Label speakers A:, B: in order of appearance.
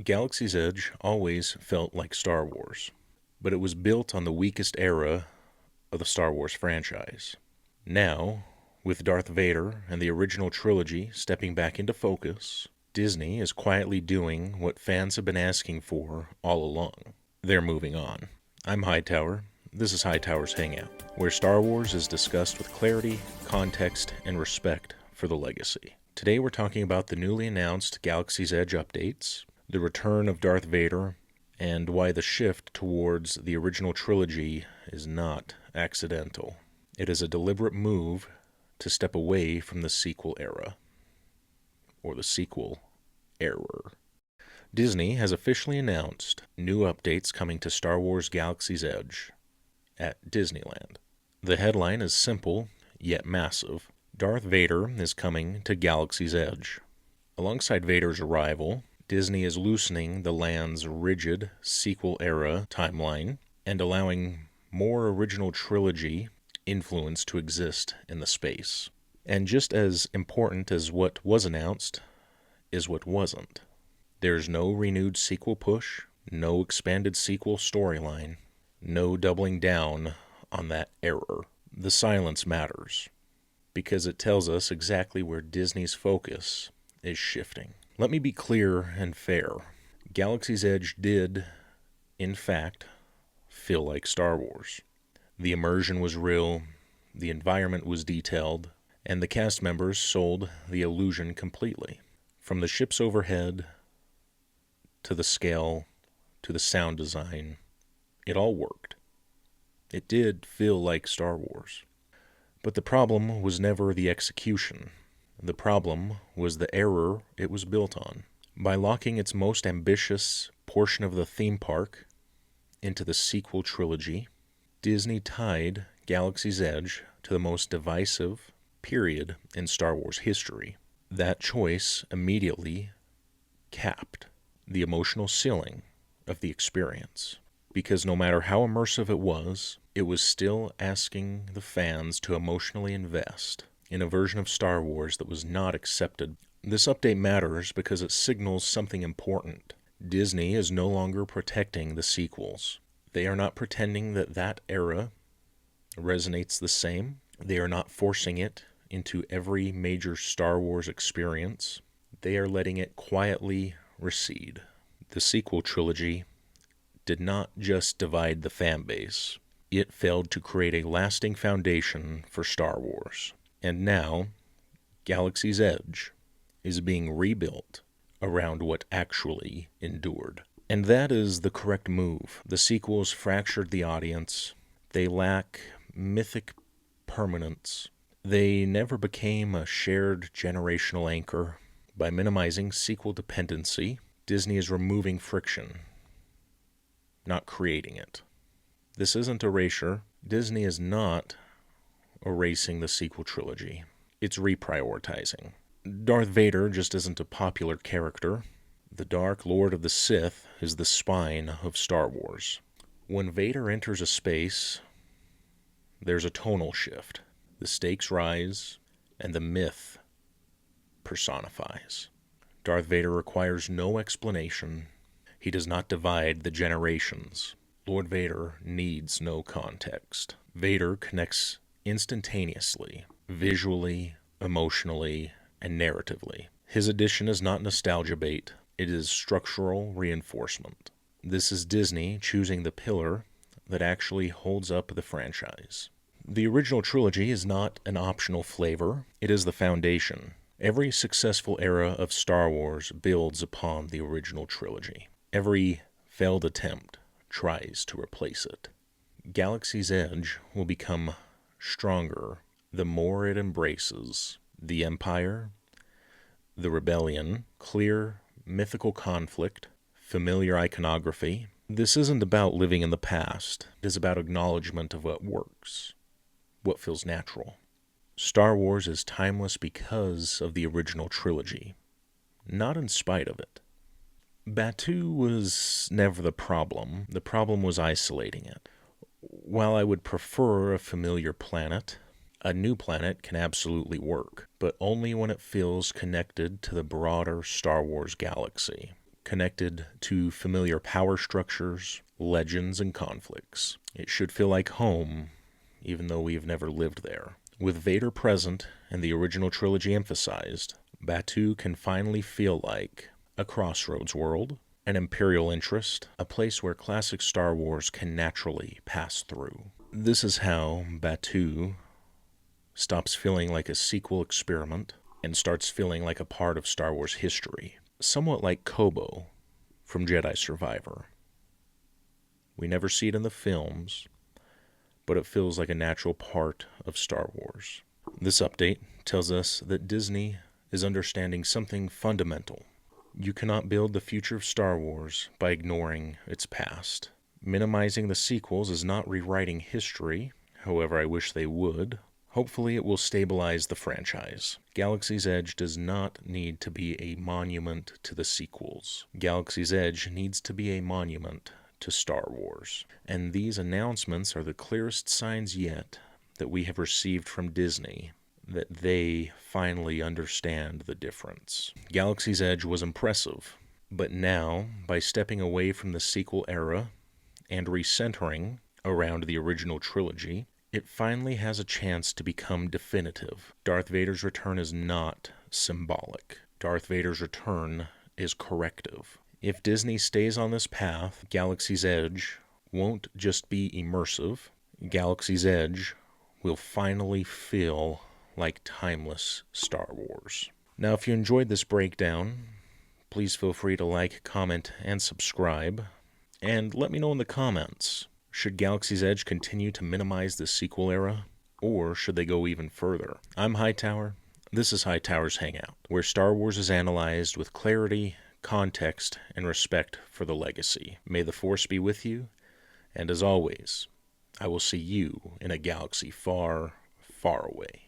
A: Galaxy's Edge always felt like Star Wars, but it was built on the weakest era of the Star Wars franchise. Now, with Darth Vader and the original trilogy stepping back into focus, Disney is quietly doing what fans have been asking for all along. They're moving on. I'm Hightower. This is Hightower's Hangout, where Star Wars is discussed with clarity, context, and respect for the legacy. Today we're talking about the newly announced Galaxy's Edge updates, the return of Darth Vader, and why the shift towards the original trilogy is not accidental. It is a deliberate move to step away from the sequel era, or the sequel error. Disney has officially announced new updates coming to Star Wars Galaxy's Edge at Disneyland. The headline is simple, yet massive. Darth Vader is coming to Galaxy's Edge. Alongside Vader's arrival, Disney is loosening the land's rigid sequel-era timeline and allowing more original trilogy influence to exist in the space. And just as important as what was announced is what wasn't. There's no renewed sequel push, no expanded sequel storyline, no doubling down on that error. The silence matters, because it tells us exactly where Disney's focus is shifting. Let me be clear and fair. Galaxy's Edge did, in fact, feel like Star Wars. The immersion was real, the environment was detailed, and the cast members sold the illusion completely. From the ships overhead, to the scale, to the sound design, it all worked. It did feel like Star Wars. But the problem was never the execution. The problem was the error it was built on. By locking its most ambitious portion of the theme park into the sequel trilogy, Disney tied Galaxy's Edge to the most divisive period in Star Wars history. That choice immediately capped the emotional ceiling of the experience, because no matter how immersive it was still asking the fans to emotionally invest in a version of Star Wars that was not accepted. This update matters because it signals something important. Disney is no longer protecting the sequels. They are not pretending that that era resonates the same. They are not forcing it into every major Star Wars experience. They are letting it quietly recede. The sequel trilogy did not just divide the fan base. It failed to create a lasting foundation for Star Wars. And now, Galaxy's Edge is being rebuilt around what actually endured. And that is the correct move. The sequels fractured the audience. They lack mythic permanence. They never became a shared generational anchor. By minimizing sequel dependency, Disney is removing friction, not creating it. This isn't erasure. Disney is not erasing the sequel trilogy. It's reprioritizing. Darth Vader just isn't a popular character. The Dark Lord of the Sith is the spine of Star Wars. When Vader enters a space, there's a tonal shift. The stakes rise, and the myth personifies. Darth Vader requires no explanation. He does not divide the generations. Lord Vader needs no context. Vader connects instantaneously, visually, emotionally, and narratively. His addition is not nostalgia bait. It is structural reinforcement. This is Disney choosing the pillar that actually holds up the franchise. The original trilogy is not an optional flavor. It is the foundation. Every successful era of Star Wars builds upon the original trilogy. Every failed attempt tries to replace it. Galaxy's Edge will become stronger the more it embraces the Empire, the Rebellion, clear mythical conflict, familiar iconography. This isn't about living in the past. It is about acknowledgement of what works, what feels natural. Star Wars is timeless because of the original trilogy, not in spite of it. Batuu was never the problem. The problem was isolating it. While I would prefer a familiar planet, a new planet can absolutely work, but only when it feels connected to the broader Star Wars galaxy. connected to familiar power structures, legends, and conflicts. It should feel like home, even though we have never lived there. With Vader present and the original trilogy emphasized, Batuu can finally feel like a crossroads world, an imperial interest, a place where classic Star Wars can naturally pass through. This is how Batuu stops feeling like a sequel experiment and starts feeling like a part of Star Wars history. Somewhat like Kobo from Jedi Survivor. We never see it in the films, but it feels like a natural part of Star Wars. This update tells us that Disney is understanding something fundamental. You cannot build the future of Star Wars by ignoring its past. Minimizing the sequels is not rewriting history, however I wish they would. Hopefully it will stabilize the franchise. Galaxy's Edge does not need to be a monument to the sequels. Galaxy's Edge needs to be a monument to Star Wars. And these announcements are the clearest signs yet that we have received from Disney that they finally understand the difference. Galaxy's Edge was impressive, but now, by stepping away from the sequel era and recentering around the original trilogy, it finally has a chance to become definitive. Darth Vader's return is not symbolic. Darth Vader's return is corrective. If Disney stays on this path, Galaxy's Edge won't just be immersive. Galaxy's Edge will finally feel like timeless Star Wars. Now, if you enjoyed this breakdown, please feel free to like, comment, and subscribe. And let me know in the comments, should Galaxy's Edge continue to minimize the sequel era, or should they go even further? I'm Hightower. This is Hightower's Hangout, where Star Wars is analyzed with clarity, context, and respect for the legacy. May the Force be with you, and as always, I will see you in a galaxy far, far away.